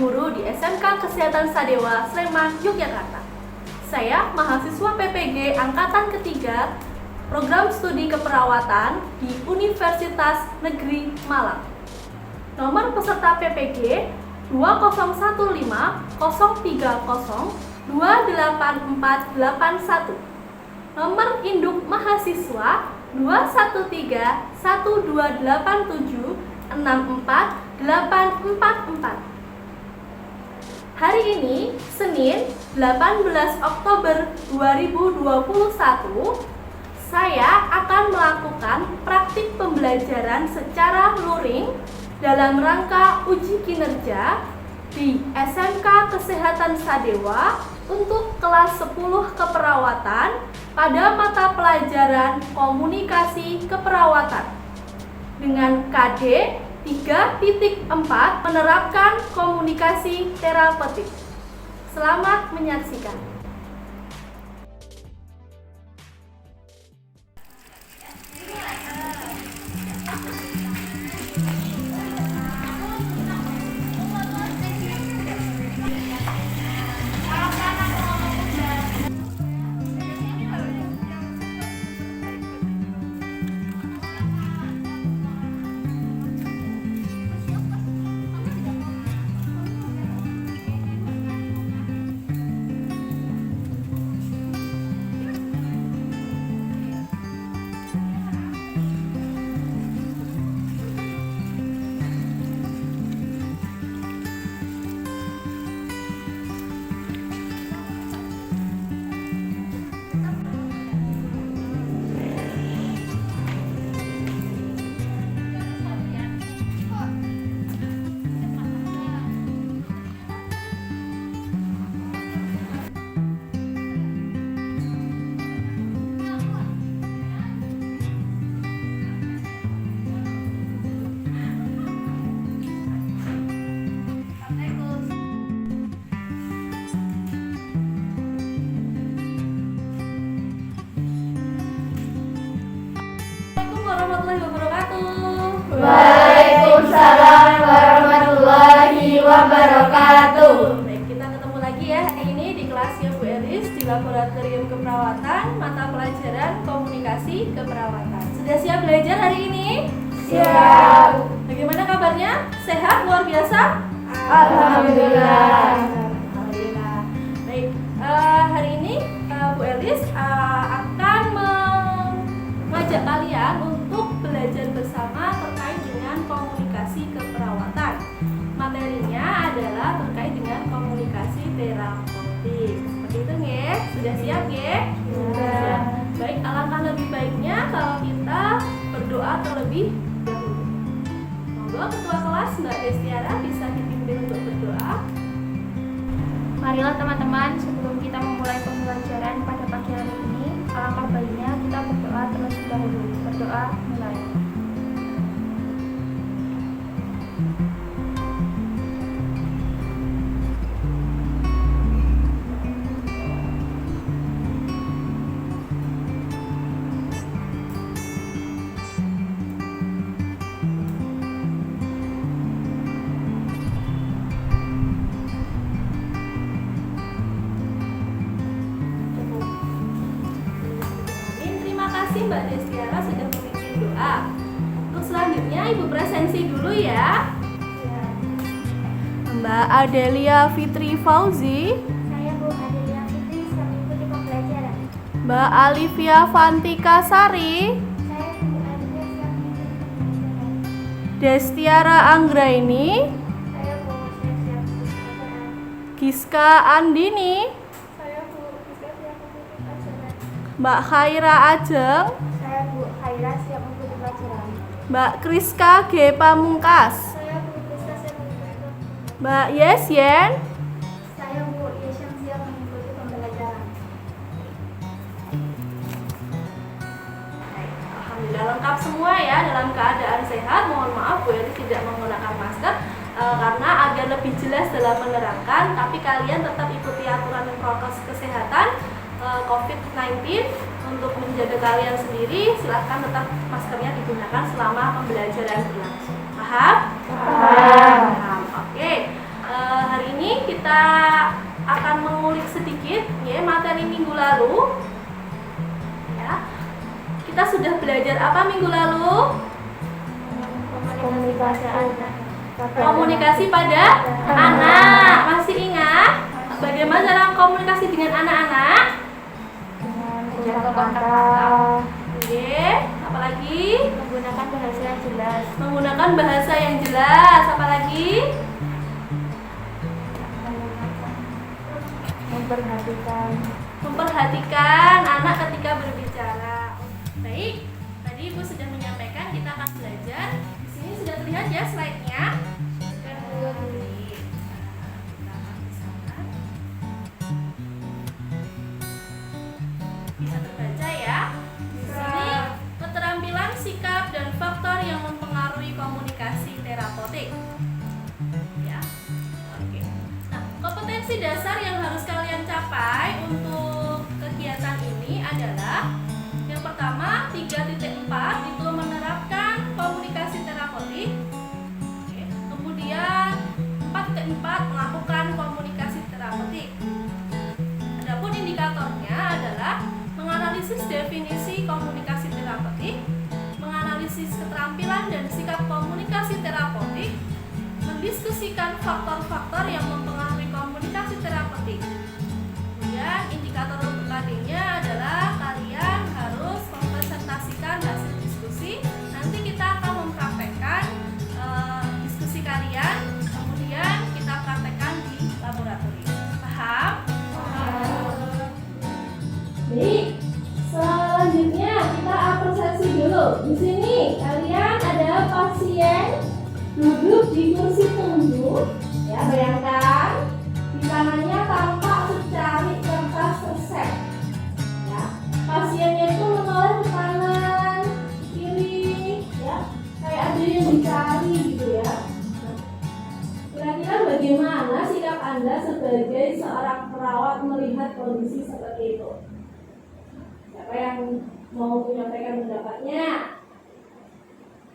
guru di SMK Kesehatan Sadewa, Sleman, Yogyakarta. Saya mahasiswa PPG Angkatan Ketiga, Program Studi Keperawatan di Universitas Negeri Malang. Nomor peserta PPG 200150302841. Nomor induk mahasiswa 21312876484. Hari ini, Senin 18 Oktober 2021, saya akan melakukan praktik pembelajaran secara luring dalam rangka uji kinerja di SMK Kesehatan Sadewa untuk kelas 10 keperawatan pada mata pelajaran komunikasi keperawatan dengan KD 3.4 menerapkan komunikasi terapeutik. Selamat menyaksikan. Warahmatullahi wabarakatuh. Waalaikumsalam warahmatullahi wabarakatuh. Baik, kita ketemu lagi ya hari ini di kelasnya Bu Elis di Laboratorium Keperawatan mata pelajaran komunikasi keperawatan. Sudah siap belajar hari ini? Siap. Bagaimana kabarnya? Sehat luar biasa? Alhamdulillah. Alhamdulillah. Baik, hari ini Bu Elis akan mengajak kalian untuk belajar bersama terkait dengan komunikasi keperawatan. Materinya adalah terkait dengan komunikasi terapeutik. Seperti itu nggih? Sudah siap nggih? Sudah. Baik, alangkah lebih baiknya kalau kita berdoa terlebih dahulu. Monggo Ketua kelas Mbak Destiara bisa dipimpin untuk berdoa. Marilah teman-teman, sebelum kita memulai pembelajaran pada pagi hari ini, alangkah baiknya kita berdoa terlebih dahulu. Berdoa mulai. Terima kasih Mbak Destiara sudah memimpin doa. Untuk selanjutnya Ibu presensi dulu ya. Mbak Adelia Fitri Fauzi, Saya Bu Adelia Fitri, sedang mengikuti pembelajaran. Mbak Alivia Fantika Sari, Saya Bu Adelia sedang mengikuti pembelajaran. Destiara Anggraini, Saya Bu siap-siap pembelajaran. Giska Andini, Saya Bu siap-siap mengikuti pelajaran. Mbak Khaira Ajeng, Saya Bu Khaira siap mengikuti pelajaran. Mbak Kriska G. Pamungkas, Saya Bu Krista siap mengikuti. Mbak Yesyen, Saya Bu Yesyam siap mengikuti pembelajaran. Alhamdulillah lengkap semua ya dalam keadaan sehat. Mohon maaf Bu Eli tidak menggunakan masker karena agar lebih jelas dalam menerangkan, tapi kalian tetap ikuti aturan dan prokes kesehatan COVID-19 untuk menjaga kalian sendiri. Silahkan tetap maskernya digunakan selama pembelajaran berlangsung. Paham? Paham. Oke. Hari kita akan mengulik sedikit ya materi minggu lalu. Ya. Kita sudah belajar apa minggu lalu? Komunikasi pada anak. Masih ingat bagaimana cara komunikasi dengan anak-anak? Menjaga kontak mata. Oke, apalagi? Menggunakan bahasa yang jelas. Menggunakan bahasa yang jelas. Apalagi? Memperhatikan anak ketika berbicara. Baik, tadi Ibu sudah menyampaikan kita akan belajar. Di sini sudah terlihat ya slide-nya. Bisa terbaca ya. Di sini keterampilan sikap dan faktor yang mempengaruhi komunikasi terapeutik. Ya. Oke. Nah, kompetensi dasar yang harus kalian capai untuk kegiatan ini adalah yang pertama 3.4 itu menerapkan komunikasi terapeutik. Oke. Kemudian 4.4 melakukan komunikasi terapeutik. Adapun indikatornya adalah menganalisis definisi komunikasi terapeutik, menganalisis keterampilan dan sikap komunikasi terapeutik, mendiskusikan faktor-faktor yang mempengaruhi komunikasi terapeutik. Kemudian indikator untuk tadinya adalah kalian harus mempresentasikan hasil diskusi. Nanti kita akan mempraktekkan diskusi kalian, kemudian kita praktekkan di laboratorium. Paham? Baik, selanjutnya kita apresiasi dulu. Di sini kalian ada pasien duduk di kursi tunggu, ya bayangkan di kanannya tampak secari kertas resep. Ya, pasiennya itu menoleh ke kanan, kiri, ya kayak ada yang dicari gitu ya. Kira-kira bagaimana sikap Anda sebagai seorang perawat melihat kondisi seperti itu? Siapa yang mau menyampaikan pendapatnya?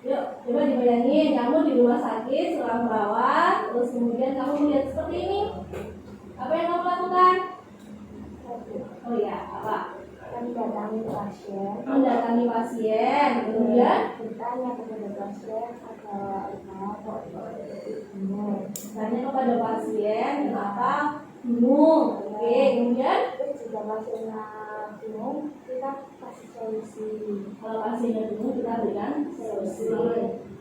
Yuk, coba dibayangin kamu di rumah sakit seorang perawat, terus kemudian kamu melihat seperti ini. Apa yang kamu lakukan? Oh iya, apa? Mendatangi pasien. Mendatangi pasien, kemudian Bertanya kepada pasien kenapa tanya kepada pasien kenapa bingung. Oke, kemudian jika pasiennya bingung, kita kasih solusi. kalau pasiennya bingung kita berikan solusi.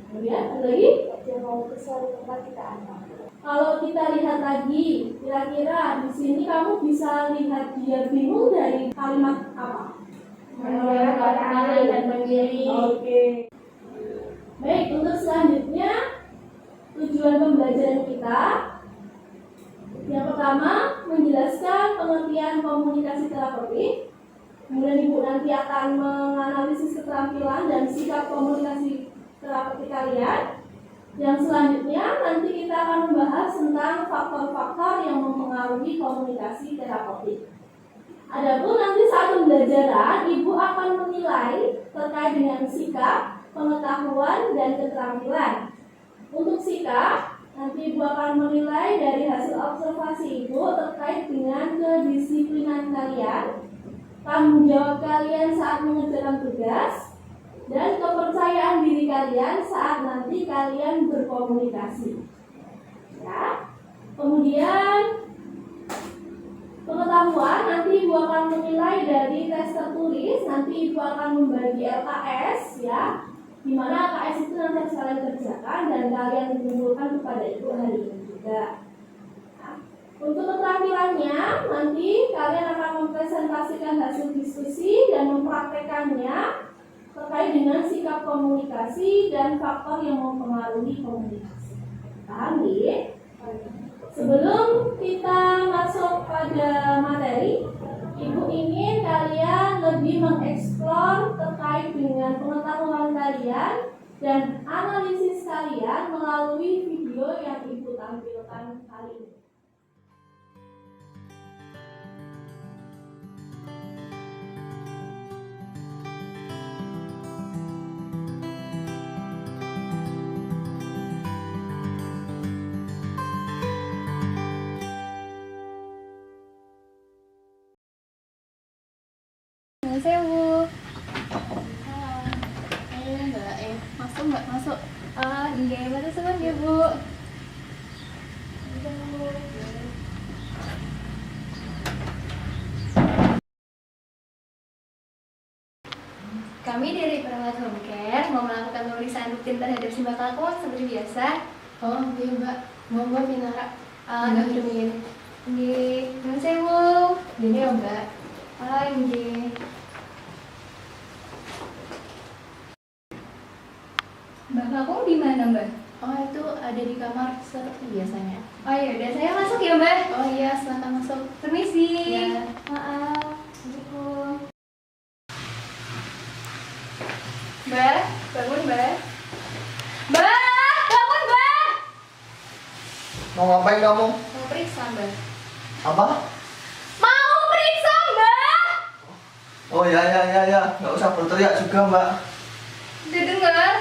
Kemudian ada lagi? Dia mau ke suatu tempat kita antar. Kalau kita lihat lagi, kira-kira di sini kamu bisa lihat dia bingung dari kalimat apa? Menoleh ke kanan dan kiri. Oke. Baik, untuk selanjutnya tujuan pembelajaran kita yang pertama menjelaskan pengertian komunikasi terapeutik. Kemudian Ibu nanti akan menganalisis keterampilan dan sikap komunikasi terapeutik kalian. Yang selanjutnya nanti kita akan membahas tentang faktor-faktor yang mempengaruhi komunikasi terapeutik. Adapun nanti saat pembelajaran, Ibu akan menilai terkait dengan sikap, pengetahuan, dan keterampilan. Untuk sikap, nanti Ibu akan menilai dari hasil observasi Ibu terkait dengan kedisiplinan kalian, tanggung jawab kalian saat mengerjakan tugas, dan kepercayaan diri kalian saat nanti kalian berkomunikasi. Ya. Kemudian pengetahuan nanti Ibu akan menilai dari tes tertulis. Nanti Ibu akan membagi LKS, ya, di mana LKS itu nanti harus kalian kerjakan dan kalian kumpulkan kepada Ibu hari ini juga. Nah, untuk keterampilannya nanti kalian akan mempresentasikan hasil diskusi dan mempraktekannya terkait dengan sikap komunikasi dan faktor yang mempengaruhi komunikasi. Paham ya? Sebelum kita masuk pada materi, Ibu ingin kalian lebih mengeksplor terkait dengan pengetahuan kalian dan analisis kalian melalui video yang Ibu tampilkan kali ini. sewu. Mbak, masuk Mbak, masuk. Nggih, matur suwun nggih, Bu. Kami dari Perawat Home Care mau melakukan pemeriksaan rutin terhadap si bakal kuat seperti biasa. Oh iya Mbak, monggo Minara. Dokter Min. Nggih, nuwun sewu. Ini ya Mbak. Nggih. Mbak Kakung di mana, Mbak? Oh itu ada di kamar seperti biasanya. Oh iya, udah saya masuk ya, Mbak. Oh iya, silakan masuk. Permisi. Ya. Maaf. Assalamualaikum. Mbak, bangun, Mbak. Mbak, bangun, Mbak. Mau ngapain kamu? Mau periksa, Mbak. Apa? Mau periksa, Mbak. Oh ya, nggak usah berteriak juga mbak. Udah dengar?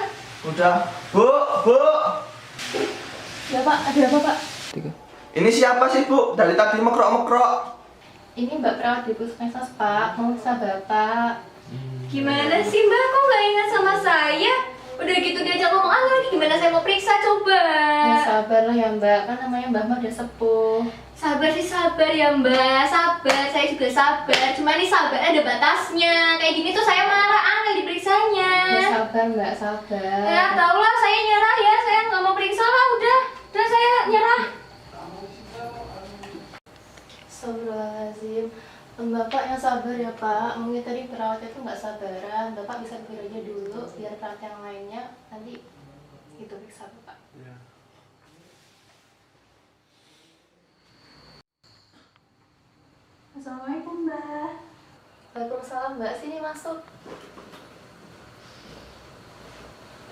Udah, bu. Ya Pak, ada apa Pak? Ini siapa sih bu? Dari tadi mekrok. Ini Mbak perawat di puskesmas Pak, mau periksa Bapak. Gimana sih, Mbak? Kok nggak ingat sama saya? Udah gitu diajak ngomong lagi, gimana saya mau periksa coba? Ya sabarlah ya Mbak, kan namanya Mbak Mah udah sepuh. Sabar sih, sabar ya Mbak, sabar, saya juga sabar. Cuma ini sabar ada batasnya. Kayak gini tuh saya malah angel diperiksanya. Ya sabar Mbak, sabar. Ya tau lah, saya nyerah ya, saya nggak mau periksa lah, udah saya nyerah. Astagfirullahaladzim. Bapak yang sabar ya Pak, mungkin tadi perawatnya tuh nggak sabaran. Bapak bisa bekerja dulu, biar perawat yang lainnya nanti itu periksa Bapak. Assalamualaikum Mbak. Waalaikumsalam Mbak, sini masuk.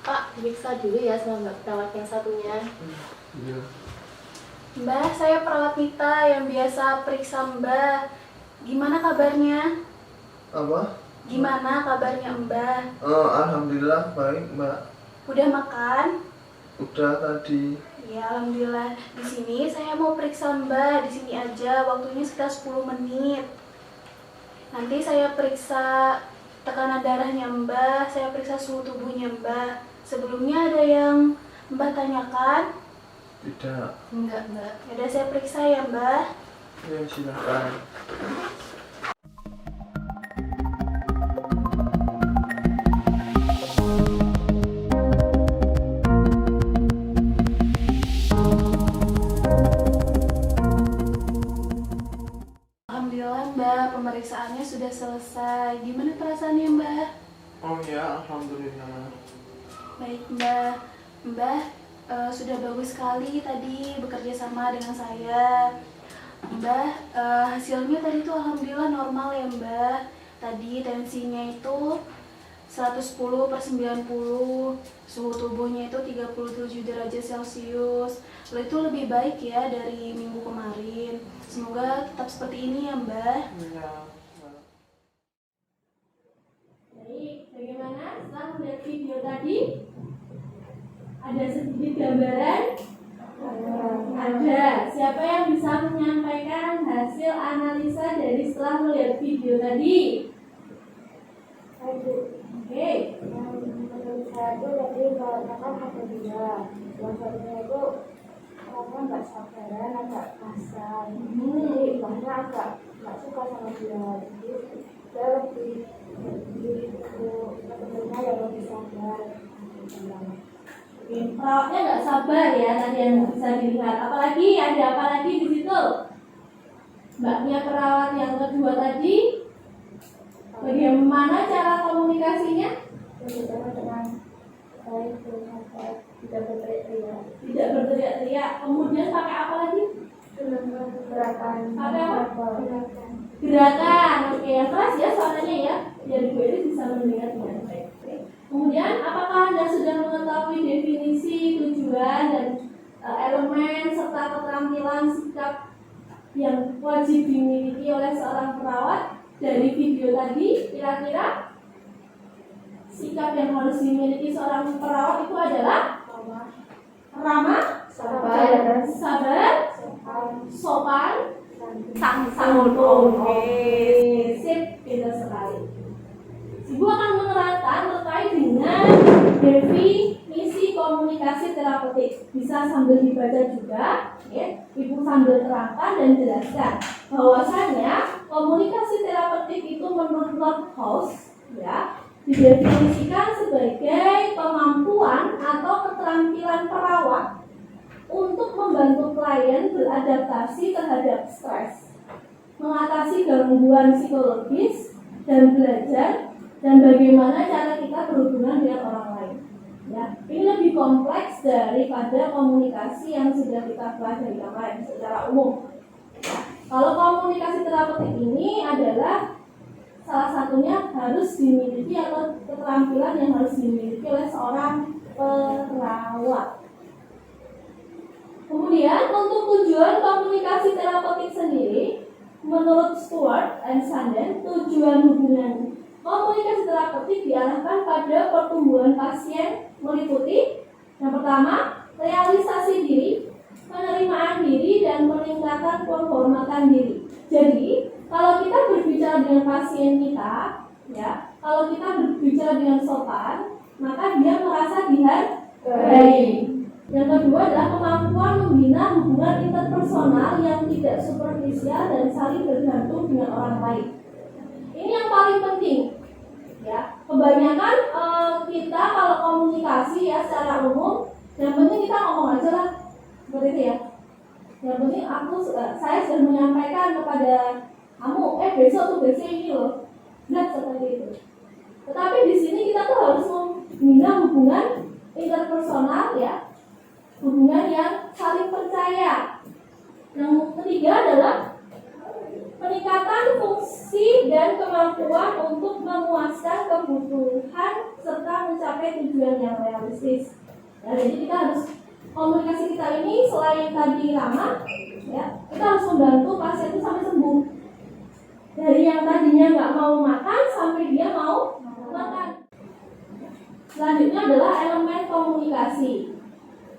Pak, diperiksa dulu ya sama Mbak perawat yang satunya. Mbak, saya perawat Nita yang biasa periksa Mbak. Gimana kabarnya? Apa? Gimana kabarnya Mbak? Oh, alhamdulillah baik mbak. Udah makan? Udah tadi. Ya, alhamdulillah. Di sini saya mau periksa Mbak. Di sini aja, waktunya sekitar 10 menit. Nanti saya periksa tekanan darahnya Mbak, saya periksa suhu tubuhnya Mbak. Sebelumnya ada yang Mbak tanyakan? Tidak. Enggak Mbak. Yaudah saya periksa ya Mbak. Ya silakan. Alhamdulillah Mbak, pemeriksaannya sudah selesai. Gimana perasaannya Mbak? Oh ya, alhamdulillah. Baik Mbak. Mbak sudah bagus sekali tadi bekerja sama dengan saya. Mbak, hasilnya tadi tuh alhamdulillah normal ya Mbak. Tadi tensinya itu 110/90, suhu tubuhnya itu 37 derajat Celcius. Lalu itu lebih baik ya dari minggu kemarin. Semoga tetap seperti ini ya Mbak. Iya. Baik, bagaimana setelah melihat video tadi? Ada sedikit gambaran? Ada. Siapa yang bisa menyampaikan hasil analisa dari setelah melihat video tadi? Oke. Menurut saya itu tadi mengatakan ada dua. Yang satunya itu orangnya nggak sabaran, agak kasar. Jadi bahkan agak nggak suka sama dia. Jadi dia lebih ketemunya yang lebih sabar. Oke, perawatnya nggak sabar ya tadi yang bisa dilihat. Apalagi ada apa lagi di situ? Mbaknya perawat yang kedua tadi, bagaimana cara komunikasinya? Berbicara dengan baik, tidak berteriak-teriak. Tidak berteriak-teriak. Kemudian pakai apa lagi? Gerakan. Pakai apa? Gerakan. Gerakan. Oke, yang keras ya suaranya ya, biar Bu Elis bisa mendengar dengan baik. Kemudian, apakah Anda sudah mengetahui definisi, tujuan, dan elemen serta keterampilan sikap yang wajib dimiliki oleh seorang perawat dari video tadi? Kira-kira sikap yang harus dimiliki seorang perawat itu adalah ramah, Sabar. sopan, santun. Oke, sip, pintar sekali. Ibu akan menerangkan terkait dengan definisi komunikasi terapeutik. Bisa sambil dibaca juga, ya. Ibu sambil terangkan dan jelaskan bahwasanya komunikasi terapeutik itu menurut Lord House, ya, didefinisikan sebagai kemampuan atau keterampilan perawat untuk membantu klien beradaptasi terhadap stres, mengatasi gangguan psikologis, dan belajar dan bagaimana cara kita berhubungan dengan orang lain. Ya, ini lebih kompleks daripada komunikasi yang sudah kita pelajari kemarin secara umum. Ya, kalau komunikasi terapeutik ini adalah salah satunya harus dimiliki atau keterampilan yang harus dimiliki oleh seorang perawat. Kemudian untuk tujuan komunikasi terapeutik sendiri, menurut Stewart and Sanden, tujuan hubungan komunikasi terapeutik diarahkan pada pertumbuhan pasien meliputi yang pertama, realisasi diri, penerimaan diri, dan peningkatan penghormatan diri. Jadi, kalau kita berbicara dengan pasien kita, ya, kalau kita berbicara dengan sopan, maka dia merasa dihargai. Yang kedua adalah kemampuan membina hubungan interpersonal yang tidak superficial dan saling bergantung dengan orang lain. Ini yang paling penting, ya. Kebanyakan kita kalau komunikasi ya secara umum, yang penting kita ngomong aja lah, seperti itu ya. Yang penting saya sudah menyampaikan kepada kamu, besok tuh besok ini loh, nah seperti itu. Tetapi di sini kita tuh harus membina hubungan interpersonal, ya, hubungan yang saling percaya. Yang ketiga adalah peningkatan fungsi dan kemampuan untuk memuaskan kebutuhan serta mencapai tujuan yang realistis. Ya, jadi kita harus komunikasi kita ini selain tadi ramah, ya, kita harus membantu pasien itu sampai sembuh. Dari yang tadinya nggak mau makan sampai dia mau makan. Selanjutnya adalah elemen komunikasi.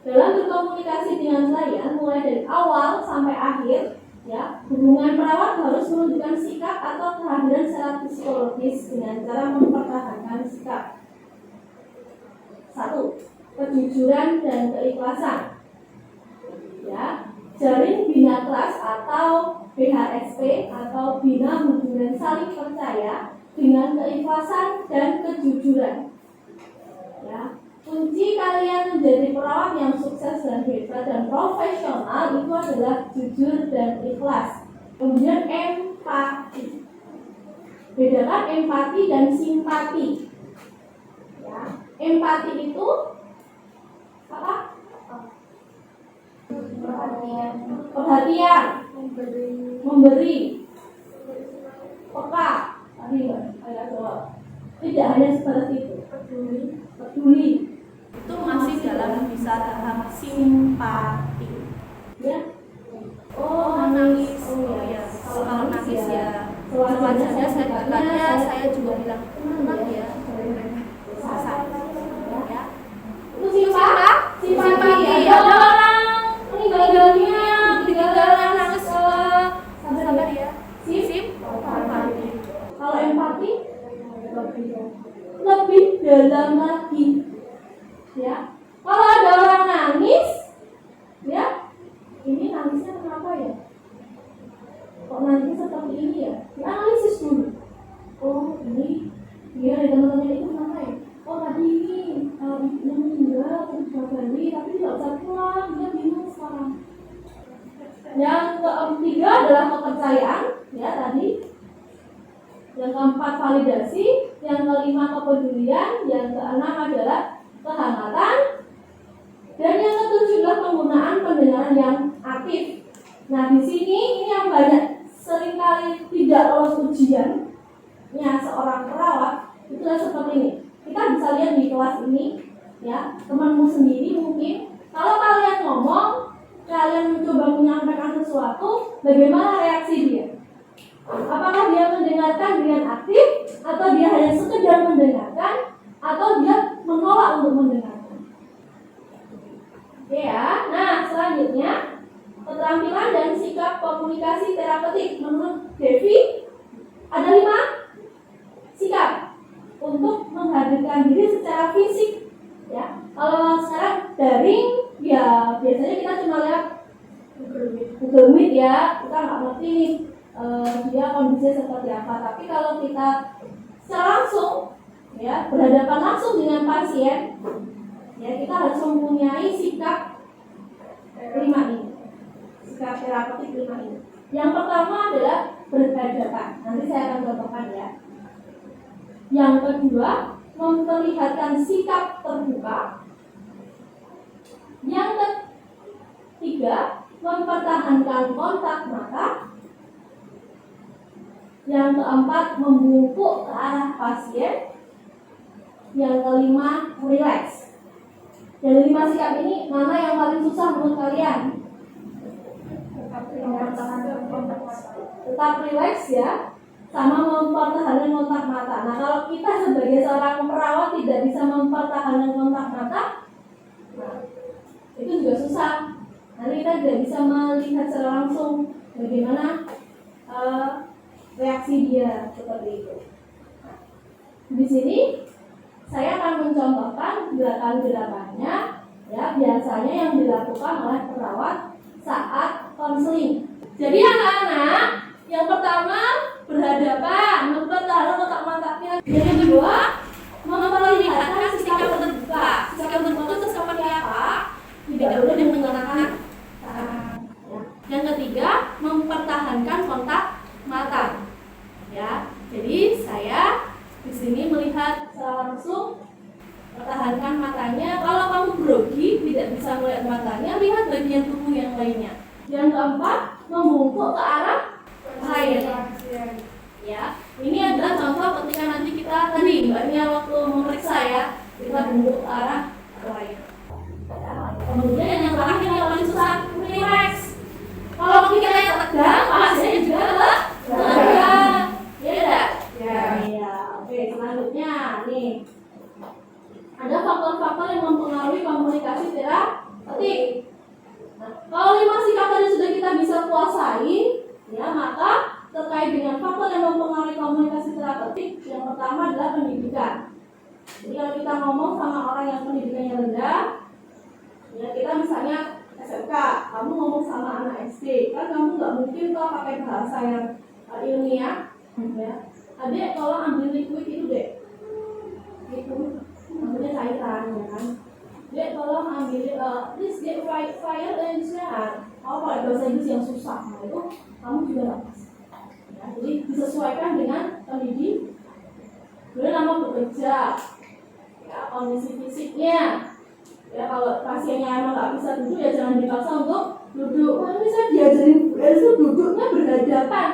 Dalam berkomunikasi dengan klien mulai dari awal sampai akhir, ya, hubungan perawat harus menunjukkan sikap atau kehadiran secara psikologis dengan cara mempertahankan sikap. 1. Kejujuran dan keikhlasan. Ya, jalin bina trust atau BHSP atau bina hubungan saling percaya dengan keikhlasan dan kejujuran. Ya. Kunci kalian menjadi perawat yang sukses dan hebat dan profesional itu adalah jujur dan ikhlas. Kemudian empati. Bedakan empati dan simpati. Ya. Empati itu apa? Perhatian. Memberi. Peka. Tadi saya jawab. Tidak hanya seperti itu. Peduli. Itu masih dalam bisa tahap simpati, ya. Oh, nangis. Oh ya, kalau nangis ya sewajarnya saya juga bilang tenang ya, selesai, ya. Itu simpati ya. Ada orang meninggal dunia nangis, sabar ya. Simpati. Kalau empati lebih dalam lagi. Ya, kalau ada orang nangis, ya, ini nangisnya kenapa ya? Kok nangisnya seperti ini ya? Analisis dulu. Oh, ini dia dari teman-teman itu kenapa ya? Oh, tadi ini ibunya meninggal terus berbagi, tapi tidak usah pulang, dia bingung sekarang. Yang ketiga adalah kepercayaan, ya tadi. Yang keempat validasi, yang kelima kepedulian, yang keenam adalah kehangatan, dan yang ketujuh adalah penggunaan pendengaran yang aktif. Nah, di sini ini yang banyak seringkali tidak lolos ujiannya seorang perawat itu seperti ini. Kita bisa lihat di kelas ini, ya, temanmu sendiri mungkin kalau kalian ngomong, kalian mencoba menyampaikan sesuatu, bagaimana reaksi dia? Apakah dia mendengarkan dengan aktif, atau dia hanya sekedar mendengarkan, atau dia menolak untuk mendengarkan? Oke ya. Nah, selanjutnya keterampilan dan sikap komunikasi terapeutik menurut Devi ada 5 sikap daring ya biasanya kita cuma lihat Google Meet ya, kita nggak ngerti nih dia kondisinya seperti apa. Tapi kalau kita secara langsung ya berhadapan langsung dengan pasien, ya kita harus mempunyai sikap 5 ini, sikap terapeutik 5 ini. Yang pertama adalah berhadapan. Nanti saya akan contohkan ya. Yang kedua, memperlihatkan sikap terbuka. Yang ketiga, mempertahankan kontak mata. Yang keempat, membungkuk ke arah pasien. Yang kelima, relax. Dari 5 sikap ini, mana yang paling susah menurut kalian? Tetap relax ya, sama mempertahankan kontak mata. Nah, kalau kita sebagai seorang perawat tidak bisa mempertahankan kontak mata, nah, itu juga susah. Nanti kita tidak bisa melihat secara langsung bagaimana reaksi dia seperti itu. Nah, di sini saya akan mencontohkan gerakan-gerakannya ya, biasanya yang dilakukan oleh perawat saat konseling. Jadi anak-anak, yang pertama berhadapan, mempertahankan kontak matanya. Yang kedua, memperlihatkan sikap terbuka. Sikap terbuka itu seperti apa? Tidak boleh menggunakan tangan. Yang ketiga, mempertahankan kontak mata. Ya, jadi saya di sini melihat secara langsung, pertahankan matanya. Kalau kamu grogi, tidak bisa melihat matanya, lihat bagian tubuh yang lainnya. Yang keempat, membungkuk ke arah pasien. Ya, ini adalah contoh ketika nanti kita tadi Mbak Mia waktu memeriksa ya, kita bungkuk ke arah pasien. Kemudian yang terakhir yang paling susah, relax. Kalau kita tegang, pasiennya juga tegang. Ya tidak? Ya. Oke, selanjutnya nih. Ada faktor-faktor yang mempengaruhi komunikasi terapeutik. Nah, kalau 5 sikap tadi sudah kita bisa kuasai, ya maka terkait dengan faktor yang mempengaruhi komunikasi terapeutik, yang pertama adalah pendidikan. Jadi kalau kita ngomong sama orang yang pendidikannya rendah, ya kita misalnya SMK, kamu ngomong sama anak SD, kan kamu nggak mungkin kok pakai bahasa yang ilmiah, ya. Adek, tolong ambil liquid itu dek. Liquid, namanya cairan, ya kan. Dek, tolong ambil please get fire and share. Kalau bahasa Inggris yang susah, nah itu kamu juga nggak bisa. Ya, jadi disesuaikan dengan pendidik. Kemudian nama bekerja, ya, kondisi fisiknya. Ya kalau pasiennya emang nggak bisa duduk, ya jangan dipaksa untuk duduk. Wah, ini saya diajarin itu duduknya berhadapan.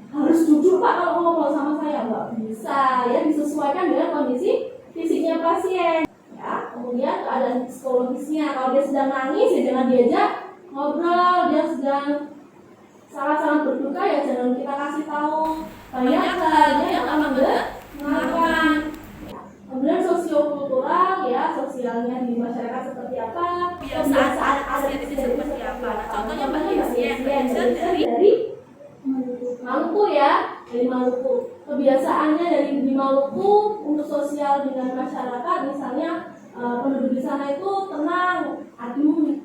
Harus duduk Pak kalau ngomong sama saya, nggak bisa. Ya disesuaikan dengan kondisi fisiknya pasien. Ya, kemudian keadaan psikologisnya. Kalau dia sedang nangis, ya jangan diajak ngobrol. Dia sedang sangat-sangat berduka, ya jangan kita kasih tahu banyak hal yang akan mengatakan. Kemudian sosiokultural, ya sosialnya di masyarakat seperti apa, kebiasaan pasien itu seperti apa. Nah, contohnya pasien dari Maluku ya, dari Maluku. Kebiasaannya di Maluku untuk sosial dengan masyarakat, misalnya penduduk di sana itu tenang, adem,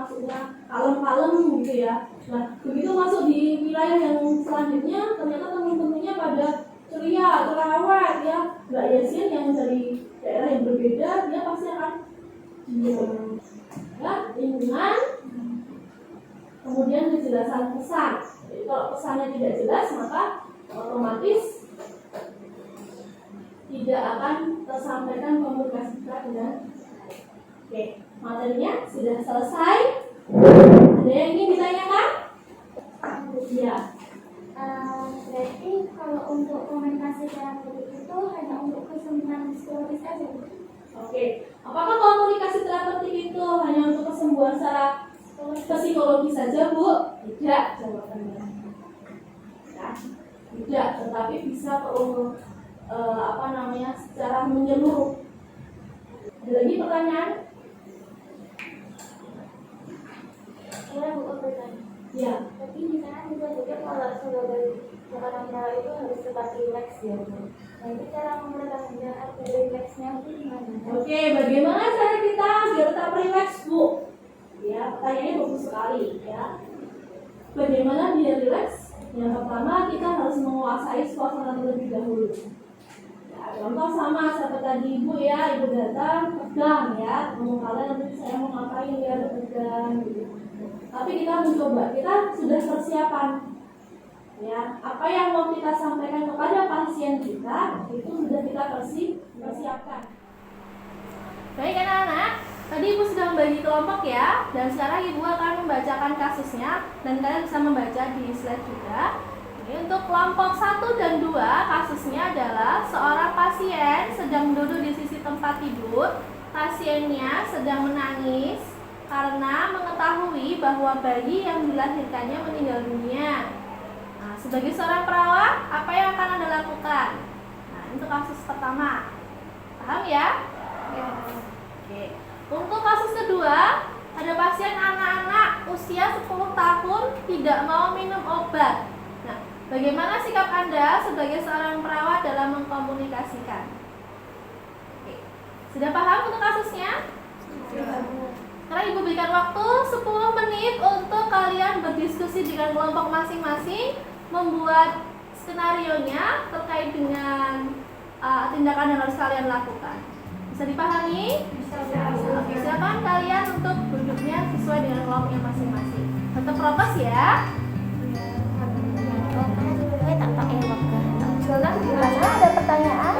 maksudnya kalem-kalem gitu ya. Nah, begitu masuk di wilayah yang selanjutnya, ternyata teman-temannya pada ceria, terawat ya. Mbak Yasin yang dari daerah yang berbeda, dia pasti akan diam. Ya, lingkungan. Kemudian kejelasan pesan. Jadi kalau pesannya tidak jelas, maka otomatis tidak akan tersampaikan komunikasi kita dengan oke. Materinya sudah selesai. Ada yang ingin ditanyakan? Ya. Berarti kalau untuk komunikasi terapeutik itu hanya untuk kesembuhan psikologis saja? Oke. Apakah komunikasi terapeutik itu hanya untuk kesembuhan secara psikologis saja, Bu? Tidak jawabannya. Ya, tidak, tetapi bisa secara menyeluruh. Ada lagi pertanyaan? Saya bukan bertanya. Ya, tapi di sana juga kalau sudah dari tekanan darah itu harus tetap rileks ya, Bu. Nah, itu cara mempertahankan arteri rileksnya itu gimana? Oke, bagaimana cara kita biar tetap rileks, Bu? Ya, pertanyaannya bagus sekali ya. Bagaimana biar rileks? Yang pertama kita harus menguasai suasana terlebih dahulu. Ya, contoh sama seperti tadi Ibu ya, Ibu datang tegang ya, ngomong kalian nanti saya mau ngapain ya, tegang gitu. Tapi kita mencoba, kita sudah persiapan. Ya, apa yang mau kita sampaikan kepada pasien kita itu sudah kita persiapkan. Baik anak-anak, tadi Ibu sudah membagi kelompok ya, dan sekarang Ibu akan membacakan kasusnya dan kalian bisa membaca di slide juga. Oke, untuk kelompok 1 dan 2 kasusnya adalah seorang pasien sedang duduk di sisi tempat tidur. Pasiennya sedang menangis karena mengetahui bahwa bayi yang dilahirkannya meninggal dunia. Nah, sebagai seorang perawat, apa yang akan Anda lakukan? Nah, itu kasus pertama. Paham ya? Oke. Untuk kasus kedua, ada pasien anak-anak usia 10 tahun tidak mau minum obat. Nah, bagaimana sikap Anda sebagai seorang perawat dalam mengkomunikasikan? Oke. Sudah paham untuk kasusnya? Sekarang Ibu berikan waktu 10 menit untuk kalian berdiskusi dengan kelompok masing-masing, membuat skenarionya terkait dengan tindakan yang harus kalian lakukan. Bisa dipahami? Bisa. Oke, silakan kalian untuk duduknya sesuai dengan kelompoknya masing-masing. Tetap prokes ya. Silakan, gimana? Ada pertanyaan?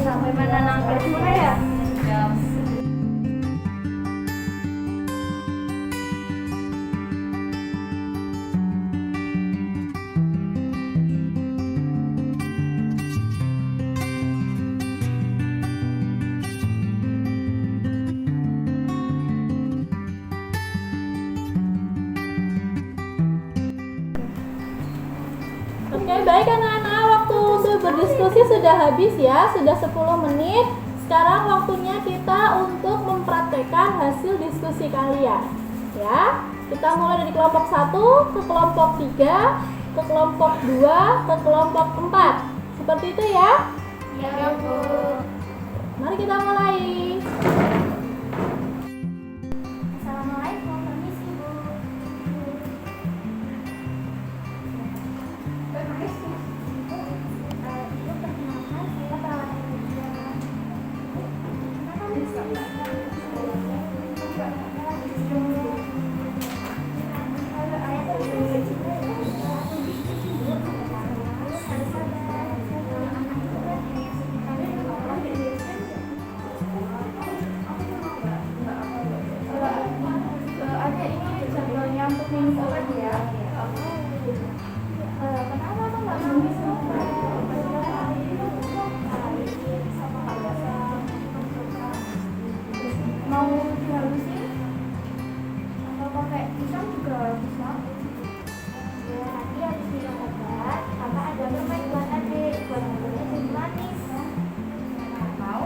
Sampai mana nangkep semua ya? Oke, baik anak-anak, waktu untuk berdiskusi sudah habis ya, sudah 10 menit. Sekarang waktunya kita untuk mempraktekkan hasil diskusi kalian. Ya, kita mulai dari kelompok 1 ke kelompok 3, ke kelompok 2, ke kelompok 4. Seperti itu ya? Iya, Bu. Mari kita mulai. Assalamualaikum, permisi, Bu. Ibu perkenalkan, saya perawat Indonesia. Kalau ayah terlalu cinta, ada ini jadwalnya untuk minum obat ya. Kenapa tuh nggak mau minum obat? Mau dihalusin atau pakai pisang juga bisa. Ya, nanti habis minum obat, kakak ada permen buat adik, buat adiknya jadi manis. Mau?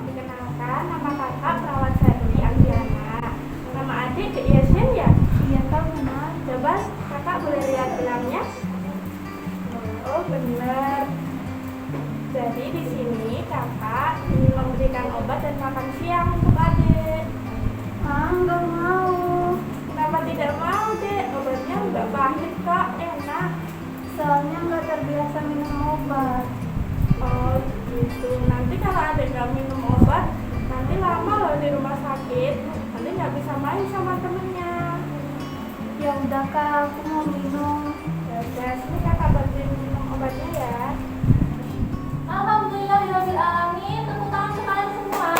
Dikenalkan, nama kakak perawat Sari Andiana. Nama adik Dek Yasin ya? Iya tahu Mama. Coba kakak boleh lihat gelangnya? Oh benar. Jadi di sini kakak ingin memberikan obat dan makan siang untuk adik. Nggak mau. Kenapa tidak mau Dek? Obatnya nggak pahit kok, enak. Soalnya nggak terbiasa minum obat. Oh gitu. Nanti kalau adik nggak minum obat, nanti lama loh di rumah sakit. Nanti nggak bisa main sama temennya. Ya udah kak, aku mau minum. Ya udah, sini kakak bantuin minum obatnya ya. Alhamdulillahirabbil alamin. Tepuk tangan untuk kalian semua.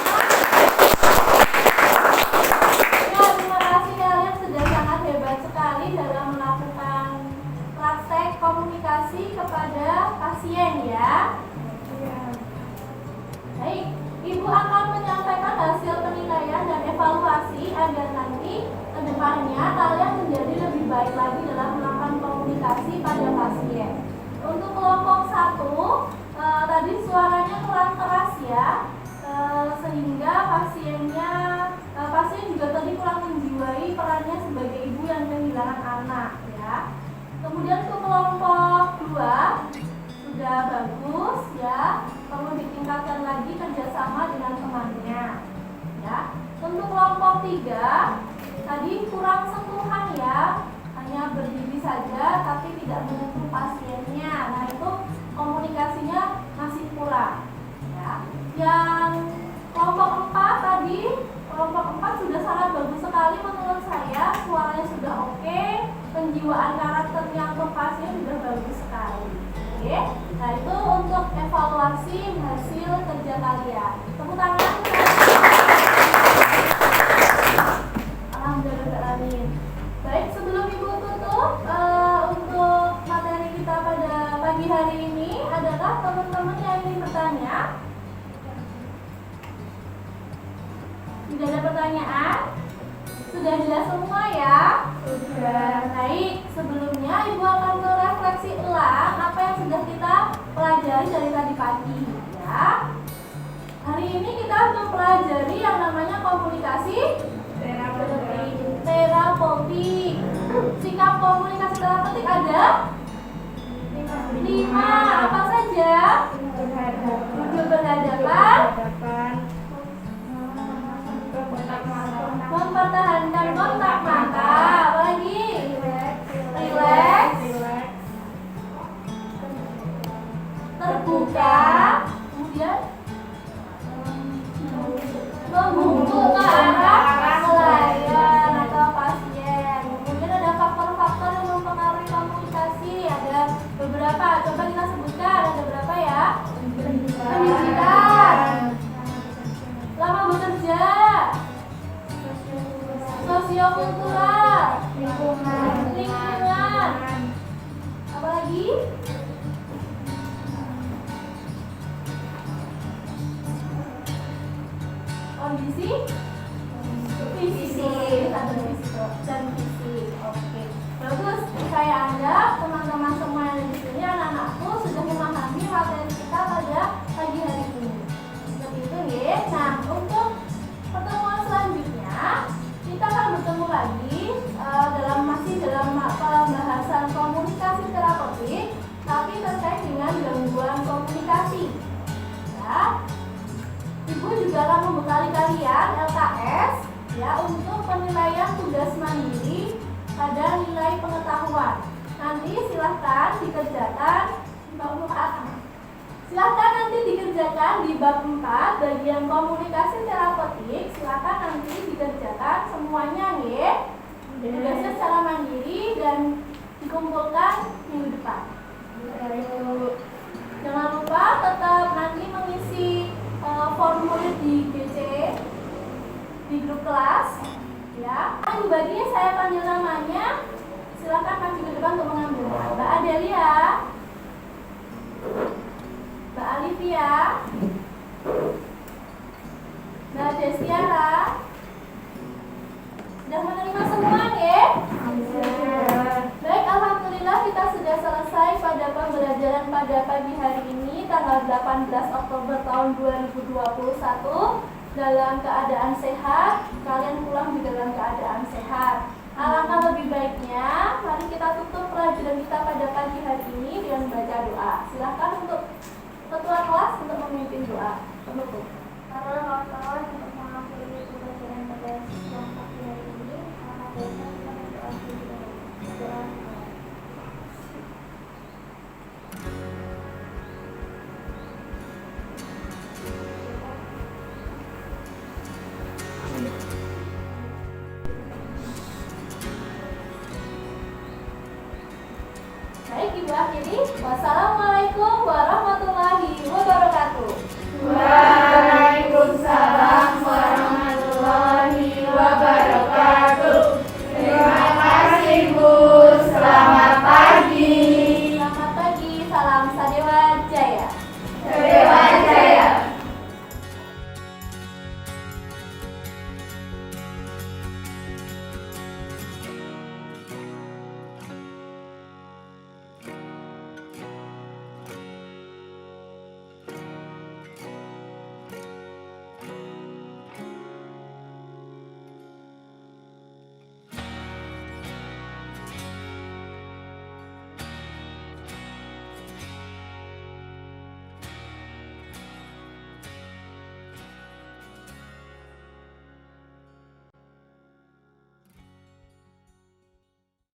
Ya, terima kasih kalian sudah sangat hebat sekali dalam melakukan praktek komunikasi kepada pasien ya. Baik, Ibu akan menyampaikan evaluasi agar nanti ke depannya kalian menjadi lebih baik lagi dalam melakukan komunikasi pada pasien. Untuk kelompok 1, tadi suaranya kurang keras ya, sehingga pasien juga tadi kurang menjiwai perannya sebagai ibu yang kehilangan anak ya. Kemudian untuk kelompok 2 sudah bagus ya, perlu ditingkatkan lagi kerjasama dengan temannya ya. Untuk kelompok 3 tadi kurang sentuhan ya, hanya berdiri saja tapi tidak menyentuh pasiennya. Nah itu komunikasinya masih kurang ya. Yang kelompok 4 tadi, kelompok 4 sudah sangat bagus sekali menurut saya, suaranya sudah oke, penjiwaan karakternya untuk pasien sudah bagus sekali. Oke, nah itu untuk evaluasi hasil kerja kalian. Tepuk tangan. Alhamdulillah. Baik, sebelum Ibu tutup untuk materi kita pada pagi hari ini, adakah teman-teman yang ingin bertanya? Tidak ada pertanyaan? Sudah jelas semua ya? Sudah. Baik, sebelumnya Ibu akan merefleksi ulang apa yang sudah kita pelajari dari tadi pagi ya. Hari ini kita mempelajari yang namanya komunikasi terapeutik. Sikap komunikasi terapeutik ada 5. Apa saja? Duduk berhadapan, mempertahankan kontak mata, apalagi rileks, terbuka, kemudian membungkuk ke arah pelayan atau pasien. Kemudian ada faktor-faktor yang mempengaruhi komunikasi, ada beberapa, coba kita sebutkan, ada berapa ya? Pendidikan, lama bekerja, sosiokultural, lingkungan, apa lagi? Kondisi fisik dan fisik. Oke, bagus. Saya anggap teman-teman semua yang ada di sini, anak-anakku sudah memahami materi kita pada pagi hari ini. Seperti itu ya. Nah, untuk pertemuan selanjutnya kita akan bertemu lagi masih dalam pembahasan komunikasi terapeutik, tapi terkait dengan gangguan komunikasi. Ya. Ibu juga akan membekali kalian LKS ya untuk penilaian tugas mandiri pada nilai pengetahuan. Nanti silahkan dikerjakan di bab 4. Silahkan nanti dikerjakan di bab 4 bagian komunikasi terapeutik. Silahkan nanti dikerjakan semuanya ya. Tugasnya secara mandiri dan dikumpulkan minggu depan. Jangan lupa tetap nanti mengisi formulir di GC di grup kelas ya. Ibu baginya saya panggil namanya, silakan maju ke depan untuk mengambilnya. Mbak Adelia, Mbak Alivia, Mbak Destiara, sudah menerima semua ya? Baik, alhamdulillah kita sudah selesai pada pembelajaran pada pagi hari ini tanggal 18 Oktober tahun 2021 dalam keadaan sehat. Kalian pulang di dalam keadaan sehat. Alangkah lebih baiknya mari kita tutup pelajaran kita pada pagi hari ini dengan baca doa. Silahkan untuk ketua kelas untuk memimpin doa penutup. Para kawan-kawan untuk mengakhiri pelajaran pada siang pagi hari ini, alhamdulillah kita berdoa doa. Baik, Ibu akhiri. Wassalamualaikum